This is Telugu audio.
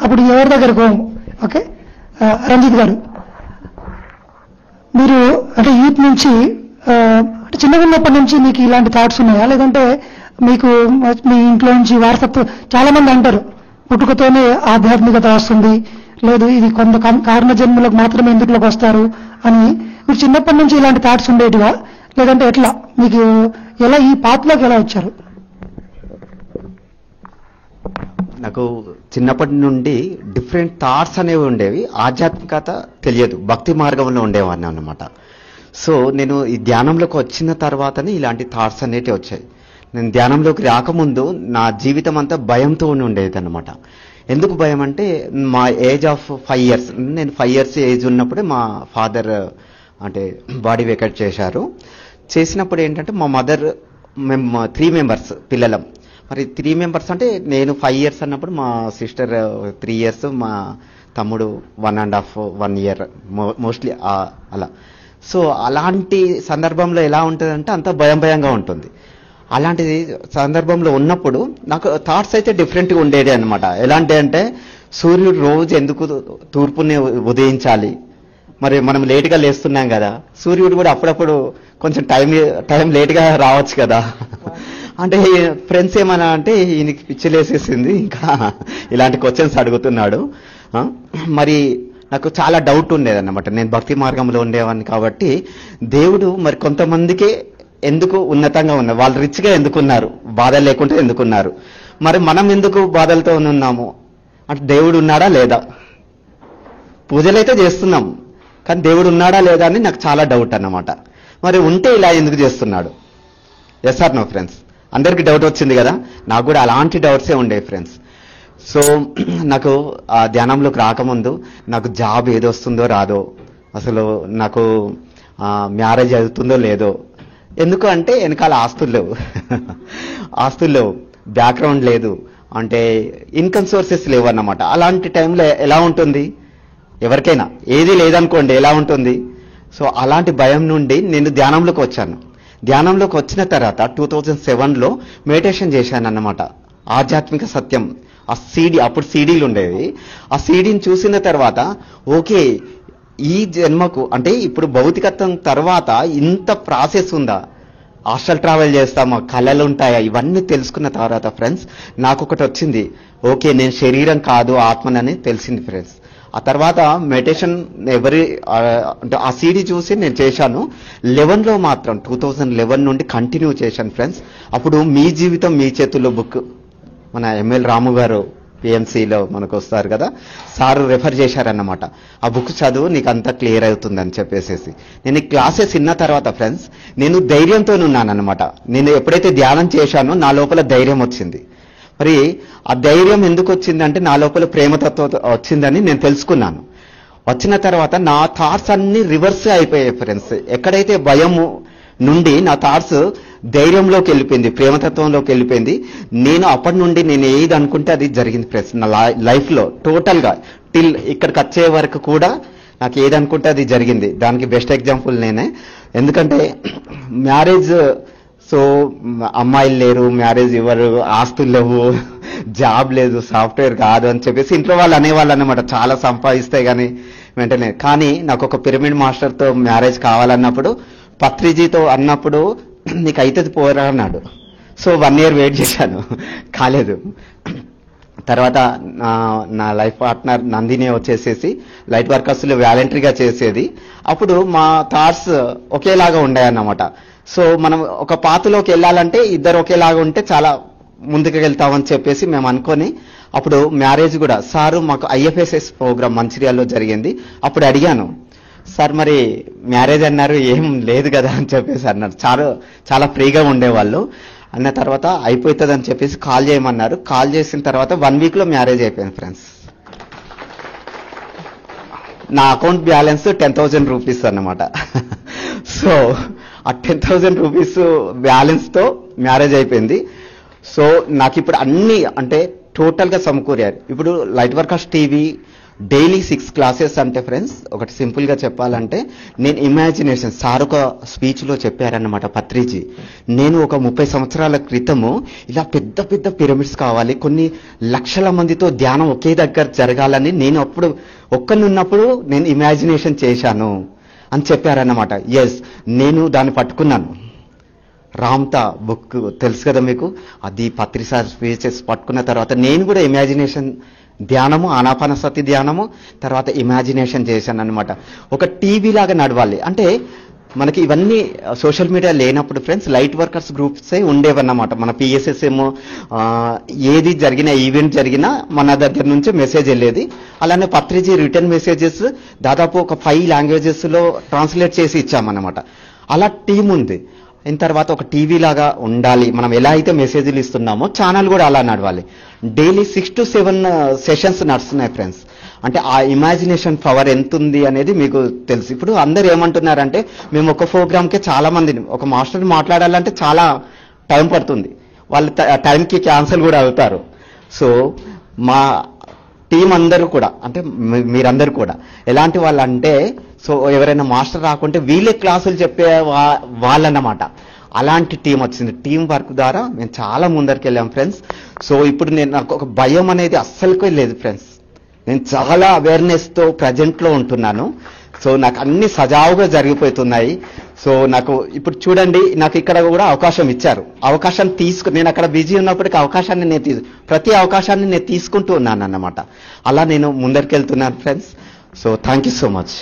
అప్పుడు ఎవరి దగ్గరకు పోము. ఓకే, రంజిత్ గారు, మీరు అంటే యూత్ నుంచి అంటే చిన్నగా ఉన్నప్పటి నుంచి మీకు ఇలాంటి థాట్స్ ఉన్నాయా, లేదంటే మీకు మీ ఇంట్లో నుంచి వారసత్వం? చాలా మంది అంటారు పుట్టుకతోనే ఆధ్యాత్మికత వస్తుంది, లేదు ఇది కొంత కారణ జన్మలకు మాత్రమే ఎందుకులోకి వస్తారు అని. మీరు చిన్నప్పటి నుంచి ఇలాంటి థాట్స్ ఉండేటివా, లేదంటే ఎట్లా మీకు ఎలా ఈ పాత్రలోకి ఎలా వచ్చారు? నాకు చిన్నప్పటి నుండి డిఫరెంట్ థాట్స్ అనేవి ఉండేవి. ఆధ్యాత్మికత తెలియదు, భక్తి మార్గంలో ఉండేవాడిని అన్నమాట. సో నేను ఈ ధ్యానంలోకి వచ్చిన తర్వాతనే ఇలాంటి థాట్స్ అనేటివి వచ్చాయి. నేను ధ్యానంలోకి రాకముందు నా జీవితం అంతా భయంతో ఉండేది అనమాట. ఎందుకు భయం అంటే, మా ఏజ్ ఆఫ్ 5 years, నేను 5 years ఏజ్ ఉన్నప్పుడే మా ఫాదర్ అంటే బాడీ వేకెట్ చేశారు. చేసినప్పుడు ఏంటంటే మా మదర్, మేము 3 members పిల్లలం. మరి 3 members అంటే నేను 5 years అన్నప్పుడు మా సిస్టర్ 3 years, మా తమ్ముడు 1.5 year మోస్ట్లీ అలా. సో అలాంటి సందర్భంలో ఎలా ఉంటుందంటే అంత భయంగా ఉంటుంది. అలాంటి సందర్భంలో ఉన్నప్పుడు నాకు థాట్స్ అయితే డిఫరెంట్గా ఉండేది అనమాట. ఎలాంటి అంటే, సూర్యుడు రోజు ఎందుకు తూర్పుని ఉదయించాలి, మరి మనం లేట్గా లేస్తున్నాం కదా, సూర్యుడు కూడా అప్పుడప్పుడు కొంచెం టైం లేట్గా రావచ్చు కదా. అంటే ఫ్రెండ్స్ ఏమన్నా అంటే ఈయనకి పిచ్చిలేసేసింది, ఇంకా ఇలాంటి క్వశ్చన్స్ అడుగుతున్నాడు. మరి నాకు చాలా డౌట్ ఉండేదన్నమాట. నేను భక్తి మార్గంలో ఉండేవాడిని కాబట్టి దేవుడు మరి కొంతమందికి ఎందుకు ఉన్నతంగా ఉన్నారు, వాళ్ళు రిచ్గా ఎందుకున్నారు, బాధలు లేకుండా ఎందుకున్నారు, మరి మనం ఎందుకు బాధలతో ఉన్నాము అంటే దేవుడు ఉన్నాడా లేదా? పూజలైతే చేస్తున్నాం కానీ దేవుడు ఉన్నాడా లేదా అని నాకు చాలా డౌట్ అన్నమాట. మరి ఉంటే ఇలా ఎందుకు చేస్తున్నాడు? Yes or no friends? అందరికీ డౌట్ వచ్చింది కదా, నాకు కూడా అలాంటి డౌట్సే ఉండేవి ఫ్రెండ్స్. సో నాకు ఆ ధ్యానంలోకి రాకముందు నాకు జాబ్ ఏదో వస్తుందో రాదో, అసలు నాకు మ్యారేజ్ అవుతుందో లేదో, ఎందుకు అంటే వెనకాల ఆస్తులు లేవు, బ్యాక్గ్రౌండ్ లేదు, అంటే ఇన్కమ్ సోర్సెస్ లేవు అన్నమాట. అలాంటి టైంలో ఎలా ఉంటుంది ఎవరికైనా? ఏది లేదనుకోండి ఎలా ఉంటుంది? సో అలాంటి భయం నుండి నేను ధ్యానంలోకి వచ్చాను. ధ్యానంలోకి వచ్చిన తర్వాత 2007లో మెడిటేషన్ చేశాను అన్నమాట. ఆధ్యాత్మిక సత్యం ఆ సీడీ, అప్పుడు సీడీలు ఉండేవి. ఆ సీడీని చూసిన తర్వాత ఓకే, ఈ జన్మకు అంటే ఇప్పుడు భౌతికత్వం తర్వాత ఇంత ప్రాసెస్ ఉందా, హాస్టల్ ట్రావెల్ చేస్తామా, కళలు ఉంటాయా, ఇవన్నీ తెలుసుకున్న తర్వాత ఫ్రెండ్స్ నాకు ఒకటి వచ్చింది, ఓకే నేను శరీరం కాదు ఆత్మనని తెలిసింది ఫ్రెండ్స్. ఆ తర్వాత మెడిటేషన్ అంటే ఆ సీడీ చూసి నేను చేశాను. 11లో మాత్రం 2011 నుండి కంటిన్యూ చేశాను ఫ్రెండ్స్. అప్పుడు మీ జీవితం మీ చేతుల్లో బుక్ మన ఎంఎల్ రాము గారు పిఎంసీలో మనకు వస్తారు కదా, సార్ రెఫర్ చేశారన్నమాట. ఆ బుక్ చదువు నీకు అంతా క్లియర్ అవుతుందని చెప్పేసి నేను ఈ క్లాసెస్ విన్న తర్వాత ఫ్రెండ్స్ నేను ధైర్యంతో ఉన్నానన్నమాట. నేను ఎప్పుడైతే ధ్యానం చేశానో నా లోపల ధైర్యం వచ్చింది. మరి ఆ ధైర్యం ఎందుకు వచ్చిందంటే నా లోపల ప్రేమతత్వం వచ్చిందని నేను తెలుసుకున్నాను. వచ్చిన తర్వాత నా థాట్స్ అన్ని రివర్స్ అయిపోయాయి ఫ్రెండ్స్. ఎక్కడైతే భయము నుండి నా థాట్స్ ధైర్యంలోకి వెళ్ళిపోయింది, ప్రేమతత్వంలోకి వెళ్ళిపోయింది. నేను అప్పటి నుండి నేను ఏది అనుకుంటే అది జరిగింది ఫ్రెండ్స్. నా లైఫ్లో టోటల్గా టిల్ ఇక్కడికి వచ్చే వరకు కూడా నాకు ఏది అనుకుంటే అది జరిగింది. దానికి బెస్ట్ ఎగ్జాంపుల్ నేనే. ఎందుకంటే మ్యారేజ్, సో అమ్మాయిలు లేరు, మ్యారేజ్ ఇవ్వరు, ఆస్తులు లేవు, జాబ్ లేదు, సాఫ్ట్వేర్ కాదు అని చెప్పేసి ఇంట్లో వాళ్ళు అనేవాళ్ళు అన్నమాట. చాలా సంపాదిస్తే కానీ వెంటనే. కానీ నాకు ఒక పిరమిడ్ మాస్టర్తో మ్యారేజ్ కావాలన్నప్పుడు పత్రిజీతో అన్నప్పుడు నీకు అయితే పోరా అన్నాడు. సో 1 year వెయిట్ చేశాను, కాలేదు. తర్వాత నా లైఫ్ పార్ట్నర్ నందిని వచ్చేసేసి లైట్ వర్కర్స్లో వాలంటరీగా చేసేది. అప్పుడు మా థాట్స్ ఒకేలాగా ఉన్నాయన్నమాట. సో మనం ఒక పాత్రలోకి వెళ్ళాలంటే ఇద్దరు ఒకేలాగా ఉంటే చాలా ముందుకు వెళ్తామని చెప్పేసి మేము అనుకొని అప్పుడు మ్యారేజ్ కూడా సారు మాకు IFSS ప్రోగ్రామ్ మంచిర్యాలలో జరిగింది. అప్పుడు అడిగాను, సార్ మరి మ్యారేజ్ అన్నారు, ఏం లేదు కదా అని చెప్పేసి అన్నారు. చాలా ఫ్రీగా ఉండేవాళ్ళు. అన్న తర్వాత అయిపోతుంది అని చెప్పేసి కాల్ చేయమన్నారు. కాల్ చేసిన తర్వాత 1 weekలో మ్యారేజ్ అయిపోయింది ఫ్రెండ్స్. నా అకౌంట్ బ్యాలెన్స్ 10,000 రూపీస్ అన్నమాట. సో ఆ 10,000 రూపీస్ బ్యాలెన్స్తో మ్యారేజ్ అయిపోయింది. సో నాకు ఇప్పుడు అన్ని అంటే టోటల్గా సమకూరారు. ఇప్పుడు light workers TV daily 6 classes అంటే ఫ్రెండ్స్, ఒకటి సింపుల్ గా చెప్పాలంటే, నేను ఇమాజినేషన్ సార్ ఒక స్పీచ్ లో చెప్పారన్నమాట పత్రిజీ. నేను ఒక 30 సంవత్సరాల క్రితము ఇలా పెద్ద పెద్ద పిరమిడ్స్ కావాలి, కొన్ని లక్షల మందితో ధ్యానం ఒకే దగ్గర జరగాలని నేను అప్పుడు ఒక్కనున్నప్పుడు నేను ఇమాజినేషన్ చేశాను అని చెప్పారన్నమాట. ఎస్, నేను దాన్ని పట్టుకున్నాను. రామ్తా బుక్ తెలుసు కదా మీకు, అది పత్రి సార్ స్పీచెస్ పట్టుకున్న తర్వాత నేను కూడా ఇమాజినేషన్ ధ్యానము, ఆనాపానసతి ధ్యానము, తర్వాత ఇమాజినేషన్ చేశాను అనమాట. ఒక టీవీ లాగా నడవాలి అంటే మనకి ఇవన్నీ సోషల్ మీడియా లేనప్పుడు ఫ్రెండ్స్ లైట్ వర్కర్స్ గ్రూప్సే ఉండేవన్నమాట. మన పిఎస్ఎస్ఎం ఏది జరిగినా, ఈవెంట్ జరిగినా మన దగ్గర నుంచి మెసేజ్ వెళ్ళేది. అలానే పత్రిజీ రిటర్న్ మెసేజెస్ దాదాపు ఒక 5 లాంగ్వేజెస్ లో ట్రాన్స్లేట్ చేసి ఇచ్చామన్నమాట. అలా టీం ఉంది. అయిన తర్వాత ఒక టీవీ లాగా ఉండాలి. మనం ఎలా అయితే మెసేజ్లు ఇస్తున్నామో ఛానల్ కూడా అలా నడవాలి. డైలీ 6 to 7 సెషన్స్ నడుస్తున్నాయి ఫ్రెండ్స్. అంటే ఆ ఇమాజినేషన్ పవర్ ఎంత ఉంది అనేది మీకు తెలుసు. ఇప్పుడు అందరు ఏమంటున్నారంటే, మేము ఒక ప్రోగ్రామ్కే చాలా మందిని, ఒక మాస్టర్ మాట్లాడాలంటే చాలా టైం పడుతుంది, వాళ్ళు టైంకి క్యాన్సిల్ కూడా అవుతారు. సో మా టీం అందరూ కూడా, అంటే మీరందరూ కూడా ఎలాంటి వాళ్ళు అంటే, సో ఎవరైనా మాస్టర్ రాకుంటే వీళ్ళే క్లాసులు చెప్పే వాళ్ళన్నమాట. అలాంటి టీం వచ్చింది. టీం వర్క్ ద్వారా మేము చాలా ముందరికి వెళ్ళాం ఫ్రెండ్స్. సో ఇప్పుడు నాకు ఒక భయం అనేది అస్సలుకే లేదు ఫ్రెండ్స్. నేను చాలా అవేర్నెస్తో ప్రజెంట్లో ఉంటున్నాను. సో నాకు అన్ని సజావుగా జరిగిపోతున్నాయి. సో నాకు ఇప్పుడు చూడండి, నాకు ఇక్కడ కూడా అవకాశం ఇచ్చారు. అవకాశాన్ని నేను అక్కడ బిజీ ఉన్నప్పటికీ అవకాశాన్ని ప్రతి అవకాశాన్ని నేను తీసుకుంటూ ఉన్నాను అన్నమాట. అలా నేను ముందరికి వెళ్తున్నాను friends. So thank you so much.